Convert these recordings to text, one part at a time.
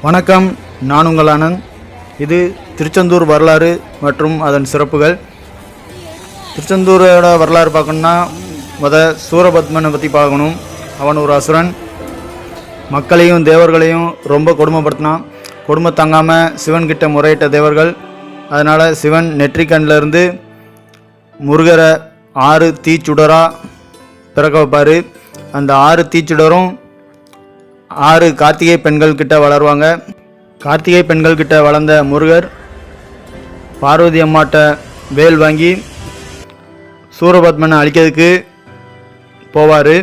வணக்கம், நான் உங்கள் ஆனந்த். இது திருச்செந்தூர் வரலாறு மற்றும் அதன் சிறப்புகள். திருச்செந்தூரோட வரலாறு பார்க்கணுன்னா சூரபத்மனை பற்றி பார்க்கணும். அவன் ஒரு அசுரன், மக்களையும் தேவர்களையும் ரொம்ப கொடுமைப்படுத்தினான். கொடுமை தாங்காமல் சிவன்கிட்ட முறையிட்ட தேவர்கள். அதனால் சிவன் நெற்றிக்கண்ணிலிருந்து முருகரை 6 தீச்சுடராக பிறக்க வைப்பார். அந்த 6 தீச்சுடரும் 6 கார்த்திகை பெண்கள் கிட்ட வளருவாங்க. கார்த்திகை பெண்கள் கிட்ட வளர்ந்த முருகர் பார்வதி அம்மாட்ட வேல் வாங்கி சூரபத்மனை அழிக்கிறதுக்கு போவார்.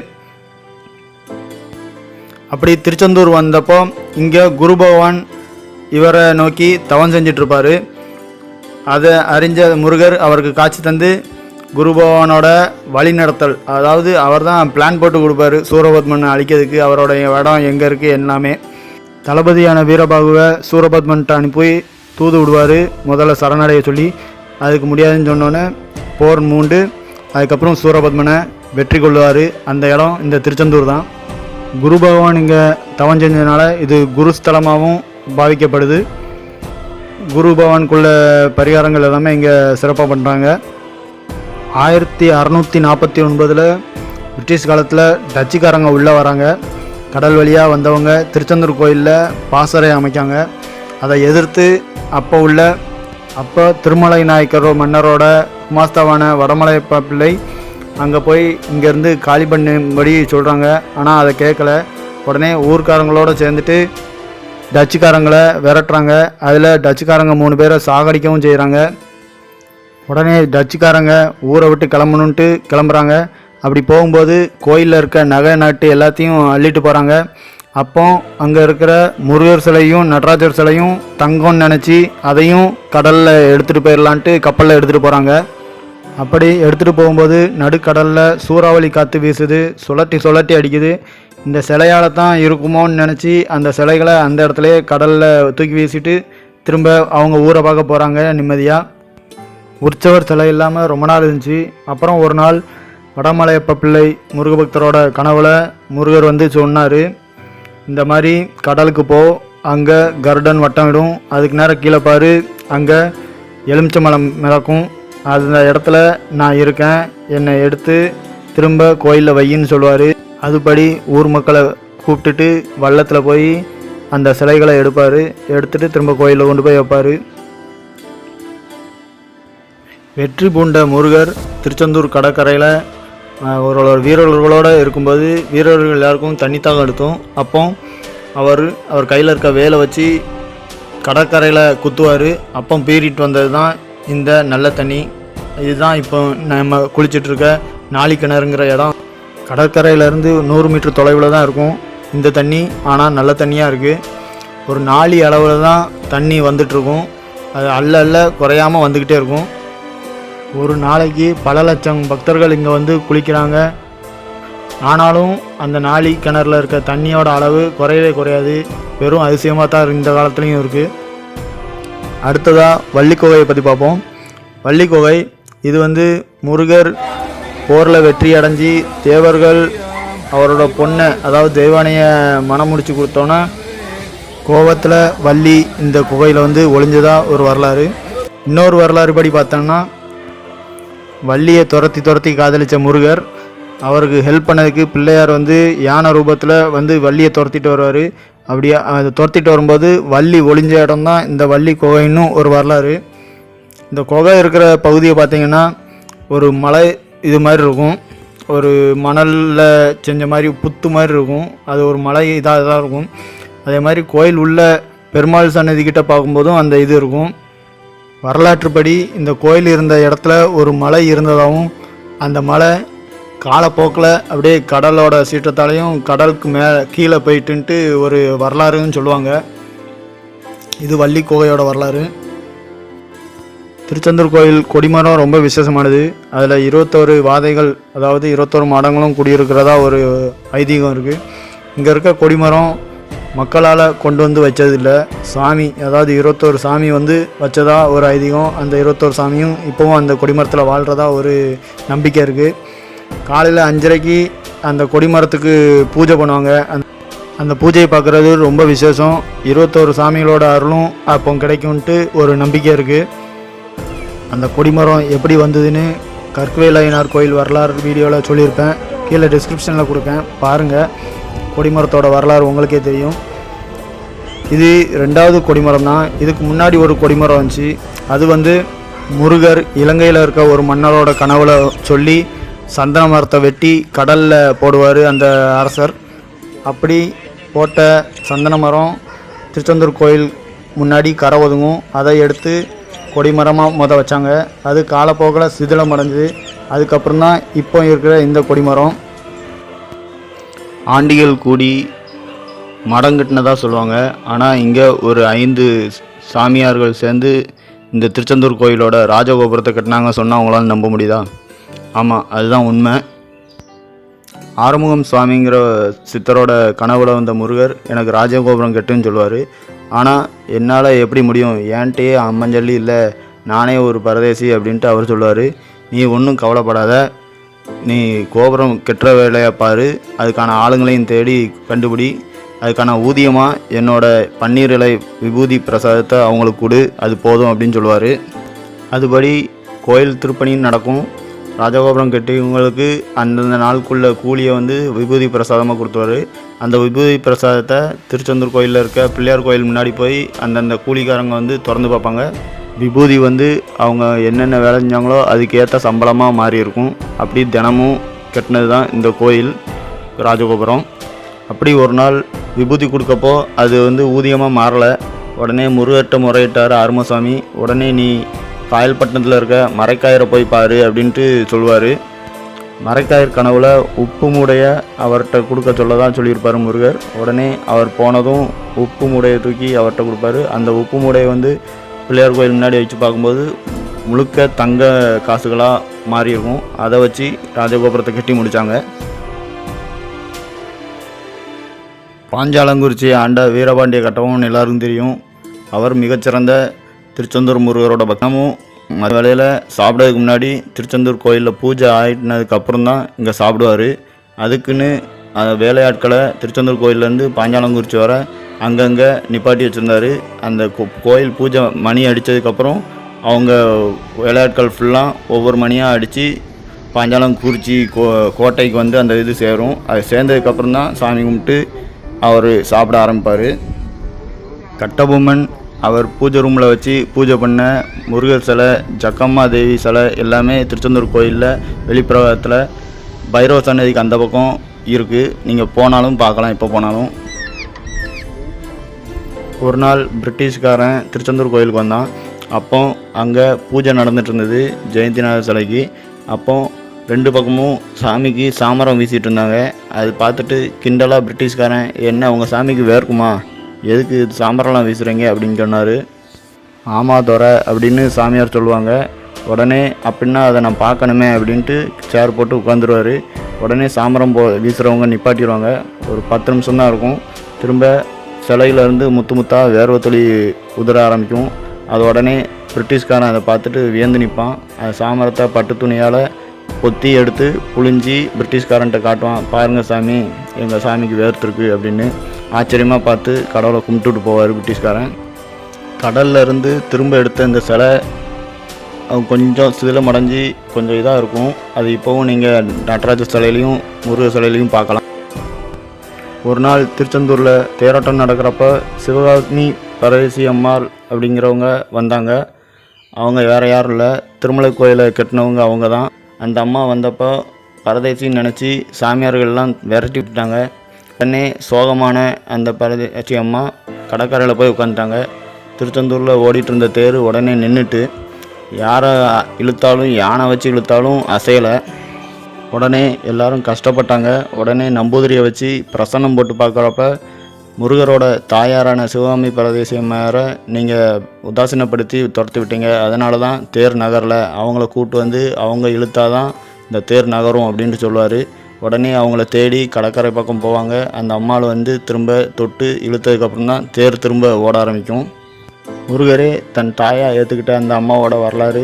அப்படி திருச்செந்தூர் வந்தப்போ இங்கே குரு பகவான் இவரை நோக்கி தவம் செஞ்சிட்ருப்பார். அதை அறிஞ்ச முருகர் அவருக்கு காட்சி தந்து குரு பகவானோட வழி நடத்தல், அதாவது அவர் தான் பிளான் போட்டு கொடுப்பாரு சூரபத்மனை அழிக்கிறதுக்கு. அவரோட இடம் எங்கே இருக்குது எல்லாமே. தளபதியான வீரபாகுவை சூரபத்மன்ட்ட அனுப்பி தூது விடுவார், முதல்ல சரணடைய சொல்லி. அதுக்கு முடியாதுன்னு சொன்னோன்னே போர் மூண்டு அதுக்கப்புறம் சூரபத்மனை வெற்றி கொள்வார். அந்த இடம் இந்த திருச்செந்தூர் தான். குரு பகவான் இங்கே தவம் செஞ்சதுனால இது குருஸ்தலமாகவும் பாவிக்கப்படுது. குரு பகவானுக்குள்ள பரிகாரங்கள் எல்லாமே இங்கே சிறப்பாக பண்ணுறாங்க. 1649 பிரிட்டிஷ் காலத்தில் டச்சுக்காரங்க உள்ளே வராங்க. கடல் வழியாக வந்தவங்க திருச்செந்தூர் கோயிலில் பாசறை அமைக்காங்க. அதை எதிர்த்து அப்போ திருமலை நாயக்கர் மன்னரோட குமாஸ்தாவான வடமலையப்ப பிள்ளை அங்கே போய் இங்கேருந்து காலி பண்ணும்படி சொல்கிறாங்க. ஆனால் அதை கேட்கல. உடனே ஊர்க்காரங்களோடு சேர்ந்துட்டு டச்சுக்காரங்களை விரட்டுறாங்க. அதில் டச்சுக்காரங்க 3 பேரை சாகடிக்கவும் செய்கிறாங்க. உடனே டச்சுக்காரங்க ஊரை விட்டு கிளம்புறாங்க. அப்படி போகும்போது கோயிலில் இருக்க நகை நட்டு எல்லாத்தையும் அள்ளிட்டு போகிறாங்க. அப்போ அங்கே இருக்கிற முருகர் சிலையும் நடராஜர் சிலையும் தங்கம்னு நினச்சி அதையும் கடலில் எடுத்துகிட்டு போயிடலான்ட்டு கப்பலில் எடுத்துகிட்டு போகிறாங்க. அப்படி எடுத்துகிட்டு போகும்போது நடுக்கடலில் சூறாவளி காற்று வீசுது, சுழட்டி அடிக்குது. இந்த சிலையால் தான் இருக்குமோன்னு நினச்சி அந்த சிலைகளை அந்த இடத்துலையே கடலில் தூக்கி வீசிட்டு திரும்ப அவங்க ஊரை பார்க்க போகிறாங்க நிம்மதியாக. உற்சவர் சிலை இல்லாமல் ரொம்ப நாள் இருந்துச்சு. அப்புறம் ஒரு நாள் வடமலையப்ப பிள்ளை முருகபக்தரோட கனவுல முருகர் வந்து சொன்னார், இந்த மாதிரி கடலுக்கு போ, அங்கே கருடன் வட்டம் விடும், அதுக்கு நேரம் கீழே பாரு, அங்கே எலுமிச்சம்பழம் மிதக்கும், அந்த இடத்துல நான் இருக்கேன், என்னை எடுத்து திரும்ப கோயிலில் வையின்னு சொல்லுவார். அதுபடி ஊர் மக்களை கூப்பிட்டுட்டு வள்ளத்தில் போய் அந்த சிலைகளை எடுத்துட்டு திரும்ப கோயிலில் கொண்டு போய் வைப்பார். வெற்றி பூண்ட முருகர் திருச்செந்தூர் கடற்கரையில் ஒரு வீரர்களோடு இருக்கும்போது வீரர்கள் எல்லாருக்கும் தண்ணித்தாக எடுத்தோம். அப்போ அவர் கையில் இருக்க வேலை வச்சு கடற்கரையில் குத்துவார். அப்போ பீறிட்டு வந்தது தான் இந்த நல்ல தண்ணி. இதுதான் இப்போ நம்ம குளிச்சிட்ருக்க நாளிக்கிணறுங்கிற இடம். கடற்கரையிலேருந்து 100 மீட்டர் தொலைவில் தான் இருக்கும் இந்த தண்ணி. ஆனால் நல்ல தண்ணியாக இருக்குது. ஒரு நாளி அளவில் தான் தண்ணி வந்துட்டுருக்கும். அது அல்ல குறையாமல் வந்துக்கிட்டே இருக்கும். ஒரு நாளைக்கு பல லட்சம் பக்தர்கள் இங்கே வந்து குளிக்கிறாங்க. ஆனாலும் அந்த நாளி கிணறுல இருக்க தண்ணியோட அளவு குறையவே குறையாது. வெறும் அதிசயமாக தான் இந்த காலத்துலேயும் இருக்குது. அடுத்ததாக வள்ளிக்கோகையை பற்றி பார்ப்போம். வள்ளிக்கோகை இது வந்து முருகர் போரில் வெற்றி அடைஞ்சி தேவர்கள் அவரோட பொண்ணை, அதாவது தெய்வானையை மனம் முடிச்சு கொடுத்தோன்னா கோவத்தில் வள்ளி இந்த குகையில் வந்து ஒளிஞ்சதாக ஒரு வரலாறு. இன்னொரு வரலாறு படி பார்த்தோம்னா வள்ளியை துரத்தி காதலித்த முருகர் அவருக்கு ஹெல்ப் பண்ணதுக்கு பிள்ளையார் வந்து யானை ரூபத்தில் வந்து வள்ளியை துரத்திட்டு வருவார். அப்படியே அதை துரத்திட்டு வரும்போது வள்ளி ஒளிஞ்ச இடம் தான் இந்த வள்ளி குகைன்னு ஒரு வரலாறு. இந்த குகை இருக்கிற பகுதியை பார்த்திங்கன்னா ஒரு மலை இது மாதிரி இருக்கும், ஒரு மணலில் செஞ்ச மாதிரி புத்து மாதிரி இருக்கும். அது ஒரு மலை இதாக இருக்கும். அதே மாதிரி கோயில் உள்ள பெருமாள் சன்னதிக்கிட்ட பார்க்கும்போதும் அந்த இது இருக்கும். வரலாற்றுப்படி இந்த கோயில் இருந்த இடத்துல ஒரு மலை இருந்ததாகவும் அந்த மலை காலப்போக்கில் அப்படியே கடலோட சீற்றத்தாலையும் கடலுக்கு கீழே போயிட்டுன்ட்டு ஒரு வரலாறுன்னு சொல்லுவாங்க. இது வள்ளி குகையோட வரலாறு. திருச்செந்தூர் கோயில் கொடிமரம் ரொம்ப விசேஷமானது. அதில் 21 வாதைகள், அதாவது 21 மாடங்களும் குடியிருக்கிறதா ஒரு ஐதீகம் இருக்குது. இங்கே இருக்க கொடிமரம் மக்களால் கொண்டு வந்து வச்சதில்லை, சாமி, அதாவது 21 சாமி வந்து வச்சதா ஒரு ஐதீகம். அந்த 21 சாமியும் இப்போவும் அந்த கொடிமரத்தில் வாழ்கிறதா ஒரு நம்பிக்கை இருக்குது. காலையில் 5:30க்கு அந்த கொடிமரத்துக்கு பூஜை பண்ணுவாங்க. அந்த பூஜையை பார்க்குறது ரொம்ப விசேஷம். 21 சாமிகளோட அருளும் அப்போ கிடைக்கும்ன்ட்டு ஒரு நம்பிக்கை இருக்குது. அந்த கொடிமரம் எப்படி வந்ததுன்னு கற்குவேல் ஐயனார் கோயில் வரலாறு வீடியோவில் சொல்லியிருப்பேன், கீழே டிஸ்கிரிப்ஷனில் கொடுப்பேன், பாருங்கள். கொடிமரத்தோட வரலாறு உங்களுக்கே தெரியும். இது 2வது கொடிமரம் தான். இதுக்கு முன்னாடி ஒரு கொடிமரம் வந்துச்சு. அது முருகர் இலங்கையில் இருக்க ஒரு மன்னரோட கனவுல சொல்லி சந்தன மரத்தை வெட்டி கடலில் போடுவார் அந்த அரசர். அப்படி போட்ட சந்தன மரம் திருச்செந்தூர் கோயில் முன்னாடி கரை ஒதுங்கும். அதை எடுத்து கொடிமரமாக வச்சாங்க. அது காலப்போக்கில் சிதிலம் அடைஞ்சுது. அதுக்கப்புறம் தான் இப்போ இருக்கிற இந்த கொடிமரம். ஆண்டிகள் கூடி மடம் கட்டினதாக சொல்லுவாங்க. ஆனால் இங்கே ஒரு 5 சாமியார்கள் சேர்ந்து இந்த திருச்செந்தூர் கோயிலோட ராஜகோபுரத்தை கட்டினாங்க சொன்னால் அவங்களால நம்ப முடியுதா? ஆமாம், அதுதான் உண்மை. ஆறுமுகம் சுவாமிங்கிற சித்தரோட கனவுல வந்த முருகர் எனக்கு ராஜகோபுரம் கட்டுன்னு சொல்லுவார். ஆனால் என்னால் எப்படி முடியும், ஏன்ட்டே அம்மஞ்சல்லி இல்லை, நானே ஒரு பரதேசி அப்படின்ட்டு அவர் சொல்லுவார். நீ ஒன்றும் கவலைப்படாத, நீ கோபுரம் கெட்டுற வேலையை பாரு, அதுக்கான ஆளுங்களையும் தேடி கண்டுபிடி, அதுக்கான ஊதியமாக என்னோட பன்னீர் இலை விபூதி பிரசாதத்தை அவங்களுக்கு கொடு, அது போதும் அப்படின்னு சொல்லுவார். அதுபடி கோயில் திருப்பணியும் நடக்கும். ராஜகோபுரம் கட்டியவங்களுக்கு அந்தந்த நாளுக்குள்ள கூலியை விபூதி பிரசாதமாக கொடுத்துருவார். அந்த விபூதி பிரசாதத்தை திருச்செந்தூர் கோயிலில் இருக்க பிள்ளையார் கோயில் முன்னாடி போய் அந்தந்த கூலிக்காரங்க திறந்து பார்ப்பாங்க. விபூதி அவங்க என்னென்ன வேலை செஞ்சாங்களோ அதுக்கேற்ற சம்பளமாக மாறி இருக்கும். அப்படி தினமும் கட்டினது தான் இந்த கோயில் ராஜகோபுரம். அப்படி ஒரு நாள் விபூதி கொடுக்கப்போ அது ஊதியமாக மாறலை. உடனே முருகர்கிட்ட முறையிட்டார் ஆறுமுகசாமி. உடனே நீ காயல்பட்டினத்தில் இருக்க மரைக்காயரை போய் பாரு அப்படின்ட்டு சொல்லுவார். மரைக்காயர் கனவுல உப்பு மூடைய அவர்கிட்ட கொடுக்க சொல்ல தான் சொல்லியிருப்பார் முருகர். உடனே அவர் போனதும் உப்பு மூடையை தூக்கி அவர்கிட்ட கொடுப்பாரு. அந்த உப்பு மூடையை பிள்ளையார் கோயில் முன்னாடி வச்சு பார்க்கும்போது முழுக்க தங்க காசுகளாக மாறியிருக்கும். அதை வச்சு ராஜகோபுரத்தை கட்டி முடித்தாங்க. பாஞ்சாலங்குறிச்சி ஆண்ட வீரபாண்டிய கட்டபொம்மன் எல்லாருக்கும் தெரியும். அவர் மிகச்சிறந்த திருச்செந்தூர் முருகரோட பக்தமும். மற்ற வேளையில் சாப்பிட்றதுக்கு முன்னாடி திருச்செந்தூர் கோயிலில் பூஜை ஆகிட்டினதுக்கப்புறம் தான் இங்கே சாப்பிடுவார். அதுக்குன்னு வேலையாட்களை திருச்செந்தூர் கோயிலேருந்து பாஞ்சாலங்குறிச்சி வர அங்கங்கே நிப்பாட்டி வச்சுருந்தார். அந்த கோயில் பூஜை மணி அடித்ததுக்கப்புறம் அவங்க வேலையாட்கள் ஃபுல்லாக ஒவ்வொரு மணியாக அடித்து பாஞ்சாலங்குறிச்சி கோட்டைக்கு அந்த இது சேரும். அது சேர்ந்ததுக்கப்புறம் தான் சாமி கும்பிட்டு அவர் சாப்பிட ஆரம்பிப்பார். கட்டபொம்மன் அவர் பூஜை ரூமில் வச்சு பூஜை பண்ண முருகர் சிலை, ஜக்கம்மா தேவி சிலை எல்லாமே திருச்செந்தூர் கோயிலில் வெளிப்பிரகாரத்தில் பைரவ சன்னதிக்கு அந்த பக்கம் இருக்குது. நீங்கள் போனாலும் பார்க்கலாம், எப்போ போனாலும். ஒரு நாள் பிரிட்டிஷ்காரன் திருச்செந்தூர் கோயிலுக்கு வந்தான். அப்போ அங்கே பூஜை நடந்துகிட்டு இருந்தது ஜெயந்திநாதர் சிலைக்கு. அப்போ 2 பக்கமும் சாமிக்கு சாமரம் வீசிகிட்டு இருந்தாங்க. அது பார்த்துட்டு கிண்டலாக பிரிட்டிஷ்காரன், என்ன உங்கள் சாமிக்கு வேர்க்குமா, எதுக்கு சாம்பரெல்லாம் வீசுகிறீங்க அப்படின்னு சொன்னார். ஆமாம் துரை அப்படின்னு சாமியார் சொல்லுவாங்க. உடனே அப்படின்னா அதை நான் பார்க்கணுமே அப்படின்ட்டு சேர் போட்டு உட்காந்துருவார். உடனே சாமரம் வீசுகிறவங்க நிப்பாட்டிடுவாங்க. ஒரு 10 நிமிஷம் தான் இருக்கும். திரும்ப சிலையிலேருந்து முத்து முத்தாக வேர்வை துளி உதிர ஆரம்பிக்கும். அது உடனே பிரிட்டிஷ்காரன் அதை பார்த்துட்டு வியந்து நிற்பான். அது சாமரத்தை பட்டு துணியால் பொத்தி எடுத்து புழிஞ்சி பிரிட்டிஷ்காரன்ட்ட காட்டுவான். பாருங்கள் சாமி, எங்கள் சாமிக்கு வேர்த்துருக்கு அப்படின்னு ஆச்சரியமாக பார்த்து கடவுளை கும்பிட்டுட்டு போவார் பிரிட்டிஷ்காரன். கடல்ல இருந்து திரும்ப எடுத்த இந்த சிலை கொஞ்சம் சிதிலம் அடைஞ்சி கொஞ்சம் இதாக இருக்கும். அது இப்போவும் நீங்கள் நடராஜ சிலையிலையும் முருகர் சிலையிலையும் பார்க்கலாம். ஒரு நாள் திருச்செந்தூரில் தேரோட்டம் நடக்கிறப்ப சிவகாமி பரதேசி அம்மாள் அப்படிங்கிறவங்க வந்தாங்க. அவங்க வேறு யாரும் இல்லை, திருமலை கோயிலை கட்டினவங்க அவங்க தான். அந்த அம்மா வந்தப்போ பரதேசின்னு நினச்சி சாமியார்கள்லாம் விரட்டி விட்டுட்டாங்க. உடனே சோகமான அந்த பரதேசி அம்மா கடற்கரையில் போய் உட்காந்துட்டாங்க. திருச்செந்தூரில் ஓடிட்டு இருந்த தேர் உடனே நின்றுட்டு, யாரை இழுத்தாலும் யானை வச்சு இழுத்தாலும் அசையலை. உடனே எல்லாரும் கஷ்டப்பட்டாங்க. உடனே நம்பூதிரியை வச்சு பிரசன்னம் போட்டு பார்க்குறப்ப முருகரோட தாயாரான சிவகாமி பரதேசி அம்மையாரை நீங்கள் உதாசீனப்படுத்தி துரத்து விட்டீங்க, அதனால தான் தேர் நகரில், அவங்கள கூப்பிட்டு அவங்க இழுத்தாதான் இந்த தேர் நகரும் அப்படின்ட்டு சொல்லுவார். உடனே அவங்கள தேடி கடற்கரை பக்கம் போவாங்க. அந்த அம்மாள் திரும்ப தொட்டு இழுத்ததுக்கப்புறம் தான் தேர் திரும்ப ஓட ஆரம்பிக்கும். முருகரே தன் தாயாக ஏற்றுக்கிட்ட அந்த அம்மாவோட வரலாறு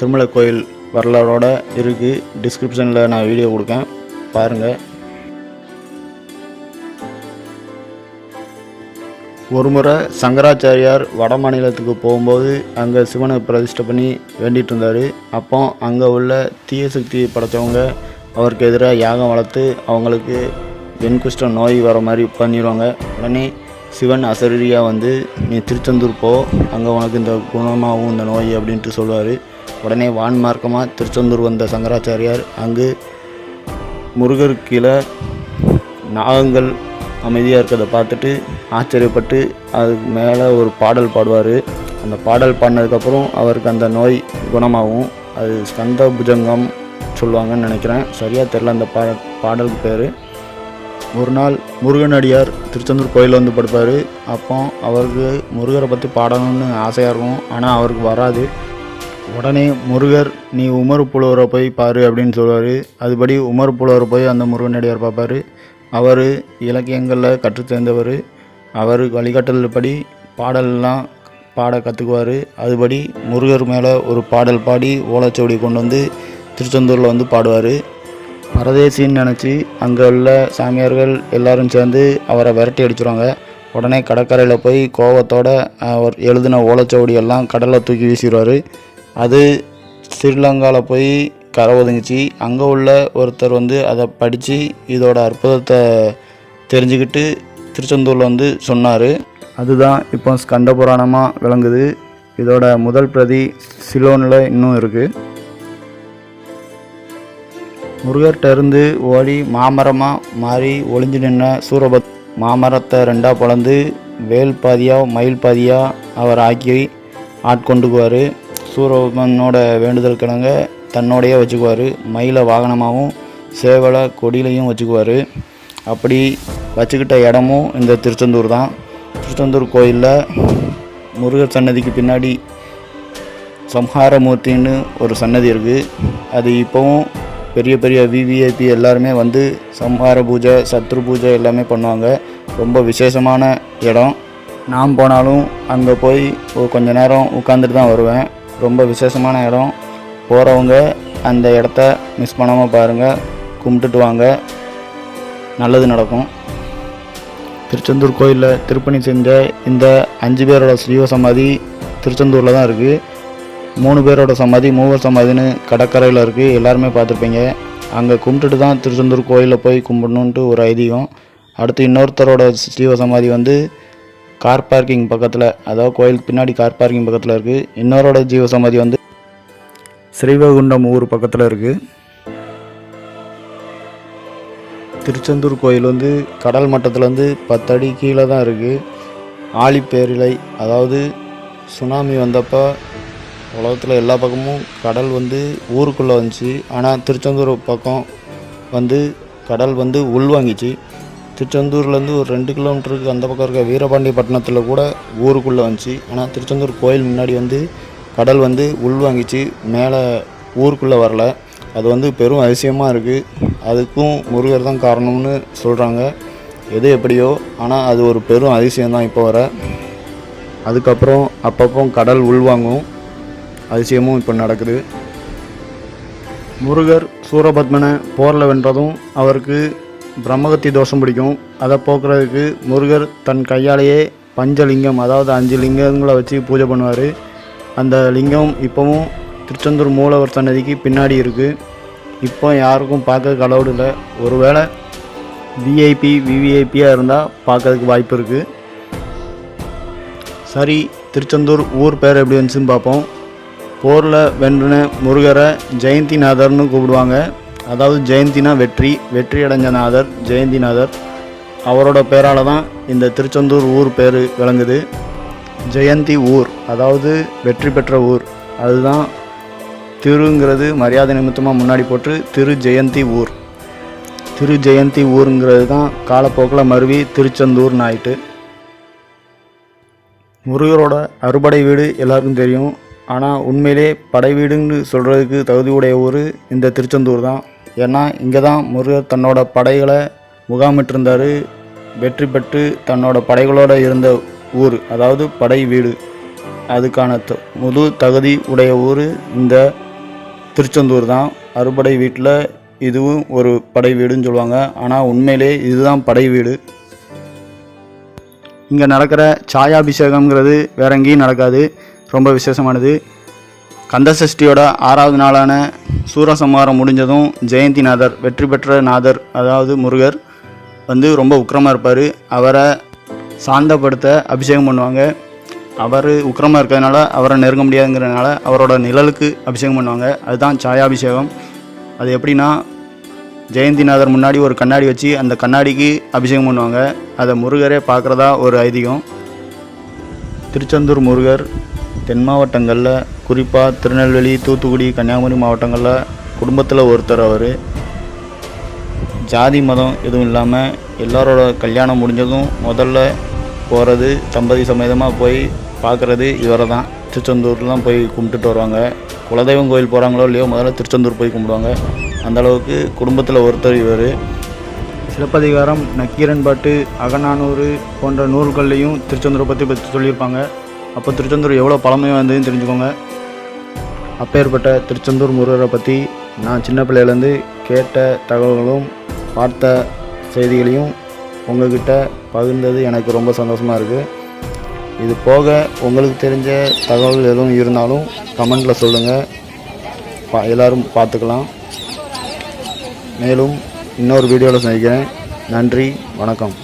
திருமலை கோயில் வரலாறோட இருக்குது. டிஸ்கிரிப்ஷனில் நான் வீடியோ கொடுக்கேன், பாருங்கள். ஒரு முறை சங்கராச்சாரியார் வட மாநிலத்துக்கு போகும்போது அங்கே சிவனை பிரதிஷ்டை பண்ணி வேண்டிகிட்டு இருந்தார். அப்போ அங்கே உள்ள தீய சக்தி படைத்தவங்க அவருக்கு எதிராக யாகம் வளர்த்து அவங்களுக்கு வெண்குஷ்ட நோய் வர மாதிரி பண்ணிடுவாங்க. உடனே சிவன் அசரீரியாக வந்து நீ திருச்செந்தூர் போ, அங்கே உனக்கு இந்த குணமாகும் இந்த நோய் அப்படின்ட்டு சொல்லுவார். உடனே வான்மார்க்கமாக திருச்செந்தூர் வந்த சங்கராச்சாரியார் அங்கு முருகருக்கு கீழே நாகங்கள் அமைதியாக இருக்கிறத பார்த்துட்டு ஆச்சரியப்பட்டு அதுக்கு மேலே ஒரு பாடல் பாடுவார். அந்த பாடல் பாடினதுக்கப்புறம் அவருக்கு அந்த நோய் குணமாகும். அது ஸ்கந்த புஜங்கம் சொல்லுவாங்கன்னு நினைக்கிறேன், சரியாக தெரில அந்த பாடலுக்கு பேர். ஒரு நாள் முருகனடியார் திருச்செந்தூர் கோயிலில் வந்து படுப்பார். அப்போ அவருக்கு முருகரை பற்றி பாடணும்னு ஆசையாக இருக்கும், ஆனால் அவருக்கு வராது. உடனே முருகர் நீ உமர் புலவரை போய் பாரு அப்படின்னு சொல்லுவார். அதுபடி உமர் புலவரை போய் அந்த முருகனடியார் பார்ப்பார். அவர் இலக்கியங்களில் கற்றுத்தேர்ந்தவர். அவர் வழிகாட்டல்படி பாடல்லாம் பாட கற்றுக்குவார். அதுபடி முருகர் மேலே ஒரு பாடல் பாடி ஓலைச்சுவடி கொண்டு வந்து திருச்செந்தூரில் வந்து பாடுவார். பரதேசின்னு நினச்சி அங்கே உள்ள சாமியார்கள் எல்லோரும் சேர்ந்து அவரை விரட்டி அடிச்சுருவாங்க. உடனே கடற்கரையில் போய் கோவத்தோடு அவர் எழுதின ஓலைச்சுவடியெல்லாம் கடலில் தூக்கி வீசிடுவார். அது ஸ்ரீலங்காவில் போய் கரை ஒதுங்கிச்சு. அங்கே உள்ள ஒருத்தர் வந்து அதை படித்து இதோட அற்புதத்தை தெரிஞ்சுக்கிட்டு திருச்செந்தூரில் வந்து சொன்னார். அதுதான் இப்போ ஸ்கந்த புராணமாக விளங்குது. இதோட முதல் பிரதி சிலோனில் இன்னும் இருக்குது. முருகர்கிட்ட இருந்து ஓடி மாமரமாக மாறி ஒளிஞ்சு நின்ன சூரபத் மாமரத்தை ரெண்டாக பிளந்து வேல் பாதியாக மயில் பாதியாக அவர் ஆக்கி ஆட்கொண்டுக்குவார். சூரபத்மனோட வேண்டுதல் கிழங்க தன்னோடையே வச்சுக்குவார். மயிலை வாகனமாகவும் சேவலை கொடியிலையும் வச்சுக்குவார். அப்படி வச்சுக்கிட்ட இடமும் இந்த திருச்செந்தூர் தான். திருச்செந்தூர் கோயிலில் முருகர் சன்னதிக்கு பின்னாடி சம்ஹாரமூர்த்தின்னு ஒரு சன்னதி இருக்குது. அது இப்போவும் பெரிய பெரிய விவிஐபி எல்லாருமே வந்து சம்ஹார பூஜை சத்ரு பூஜை எல்லாமே பண்ணுவாங்க. ரொம்ப விசேஷமான இடம். நான் போனாலும் அங்கே போய் கொஞ்ச நேரம் உட்காந்துட்டு தான் வருவேன். ரொம்ப விசேஷமான இடம். போகிறவங்க அந்த இடத்த மிஸ் பண்ணாமல் பாருங்கள், கும்பிட்டுட்டு வாங்க, நல்லது நடக்கும். திருச்செந்தூர் கோயிலில் திருப்பணி செஞ்ச இந்த 5 பேரோட ஸ்ரீவ சமாதி திருச்செந்தூரில் தான் இருக்குது. 3 பேரோட சமாதி மூவர் சமாதின்னு கடற்கரையில் இருக்குது. எல்லாருமே பார்த்துருப்பீங்க. அங்கே கும்பிட்டுட்டு தான் திருச்செந்தூர் கோயிலில் போய் கும்பிடணுன்ட்டு ஒரு ஐதீகம். அடுத்து இன்னொருத்தரோட ஸ்ரீவ சமாதி வந்து கார் பார்க்கிங் பக்கத்தில், அதாவது கோயிலுக்கு பின்னாடி கார் பார்க்கிங் பக்கத்தில் இருக்குது. இன்னொரோட ஜீவ சமாதி வந்து ஸ்ரீவைகுண்டம் ஊர் பக்கத்தில் இருக்குது. திருச்செந்தூர் கோயில் வந்து கடல் மட்டத்துலேருந்து 10 அடி கீழே தான் இருக்குது. ஆழிப்பேரிலை, அதாவது சுனாமி வந்தப்போ உலகத்தில் எல்லா பக்கமும் கடல் வந்து ஊருக்குள்ளே வந்துச்சு. ஆனால் திருச்செந்தூர் பக்கம் வந்து கடல் வந்து உள்வாங்கிச்சு. திருச்செந்தூர்லேருந்து ஒரு 2 கிலோமீட்டருக்கு அந்த பக்கம் இருக்க வீரபாண்டியப்பட்டினத்தில் கூட ஊருக்குள்ளே வந்துச்சு. ஆனால் திருச்செந்தூர் கோயில் முன்னாடி வந்து கடல் வந்து உள்வாங்கிச்சு, மேலே ஊருக்குள்ளே வரல. அது வந்து பெரும் அதிசயமாக இருக்குது. அதுக்கும் முருகர் தான் காரணம்னு சொல்கிறாங்க. எது எப்படியோ, ஆனால் அது ஒரு பெரும் அதிசயம்தான் இப்போ வர. அதுக்கப்புறம் அப்பப்போ கடல் உள்வாங்கும் அதிசயமும் இப்போ நடக்குது. முருகர் சூரபத்மனை போரில் வென்றதும் அவருக்கு பிரம்மகத்தி தோஷம் பிடிக்கும். அதை போக்குறதுக்கு முருகர் தன் கையாலேயே பஞ்சலிங்கம், அதாவது 5 லிங்கங்களை வச்சு பூஜை பண்ணுவார். அந்த லிங்கம் இப்போவும் திருச்செந்தூர் மூலவர் சன்னதிக்கு பின்னாடி இருக்குது. இப்போ யாருக்கும் பார்க்க கடவுள் இல்லை. ஒருவேளை விஐபி விவிஐபியாக இருந்தால் பார்க்கறதுக்கு வாய்ப்பு இருக்குது. சரி, திருச்செந்தூர் ஊர் பேர் எப்படி வந்துச்சுன்னு பார்ப்போம். போரில் வென்றின முருகரை ஜெயந்திநாதர்னு கூப்பிடுவாங்க. அதாவது ஜெயந்தினா வெற்றி, வெற்றி அடைஞ்ச நாதர் ஜெயந்திநாதர். அவரோட பேரால் தான் இந்த திருச்செந்தூர் ஊர் பேர் விளங்குது. ஜெயந்தி ஊர், அதாவது வெற்றி பெற்ற ஊர். அதுதான் திருங்கிறது மரியாதை நிமித்தமாக முன்னாடி போட்டு திரு ஜெயந்தி ஊர். திரு ஜெயந்தி ஊருங்கிறது தான் காலப்போக்கில் மருவி திருச்செந்தூர்னு ஆயிட்டு. முருகரோட அறுபடை வீடு எல்லாருக்கும் தெரியும். ஆனால் உண்மையிலே படை வீடுன்னு சொல்கிறதுக்கு தகுதியுடைய ஊர் இந்த திருச்செந்தூர் தான். ஏன்னா இங்கே தான் முருகர் தன்னோட படைகளை முகாமிட்டிருந்தார். வெற்றி பெற்று தன்னோட படைகளோடு இருந்த ஊர், அதாவது படை வீடு. அதுக்கான முழு தகுதி உடைய ஊர் இந்த திருச்செந்தூர் தான். அறுபடை வீட்டில் இதுவும் ஒரு படை வீடுன்னு சொல்லுவாங்க. ஆனால் உண்மையிலே இதுதான் படை வீடு. இங்கே நடக்கிற சாயாபிஷேகம்ங்கிறது வேற எங்கேயும் நடக்காது, ரொம்ப விசேஷமானது. கந்தசஷ்டியோட 6வது நாளான சூரசம்ஹாரம் முடிஞ்சதும் ஜெயந்திநாதர், வெற்றி பெற்ற நாதர், அதாவது முருகர் வந்து ரொம்ப உக்கிரமாக இருப்பார். அவரை சாந்தப்படுத்த அபிஷேகம் பண்ணுவாங்க. அவர் உக்கிரமாக இருக்கிறதுனால அவரை நெருங்க முடியாதுங்கிறதுனால அவரோட நிழலுக்கு அபிஷேகம் பண்ணுவாங்க. அதுதான் சாயாபிஷேகம். அது எப்படின்னா, ஜெயந்திநாதர் முன்னாடி ஒரு கண்ணாடி வச்சு அந்த கண்ணாடிக்கு அபிஷேகம் பண்ணுவாங்க. அதை முருகரே பார்க்குறதா ஒரு ஐதீகம். திருச்செந்தூர் முருகர் தென் மாவட்டங்களில், குறிப்பாக திருநெல்வேலி, தூத்துக்குடி, கன்னியாகுமரி மாவட்டங்களில் குடும்பத்தில் ஒருத்தர். அவர் ஜாதி மதம் எதுவும் இல்லாமல் எல்லாரோட கல்யாணம் முடிஞ்சதும் முதல்ல போகிறது, தம்பதி சமேதமாக போய் பார்க்குறது இவரை தான். திருச்செந்தூர்லாம் போய் கும்பிட்டுட்டு வருவாங்க. குலதெய்வம் கோயில் போகிறாங்களோ இல்லையோ, முதல்ல திருச்செந்தூர் போய் கும்பிடுவாங்க. அந்தளவுக்கு குடும்பத்தில் ஒருத்தர் இவர். சிலப்பதிகாரம், நக்கீரன் பாட்டு, அகநானூறு போன்ற நூல்கள்லையும் திருச்செந்தூரை பற்றி சொல்லியிருப்பாங்க. அப்போ திருச்செந்தூர் எவ்வளோ பழமை வந்ததுன்னு தெரிஞ்சுக்கோங்க. அப்பேற்பட்ட திருச்செந்தூர் முருகரை பற்றி நான் சின்ன பிள்ளையிலேருந்து கேட்ட தகவல்களும் பார்த்த செய்திகளையும் உங்கள்கிட்ட பகிர்ந்தது எனக்கு ரொம்ப சந்தோஷமாக இருக்குது. இது போக உங்களுக்கு தெரிஞ்ச தகவல் எதுவும் இருந்தாலும் கமெண்டில் சொல்லுங்கள், எல்லோரும் பார்த்துக்கலாம். மேலும் இன்னொரு வீடியோவில் சந்திக்கிறேன். நன்றி, வணக்கம்.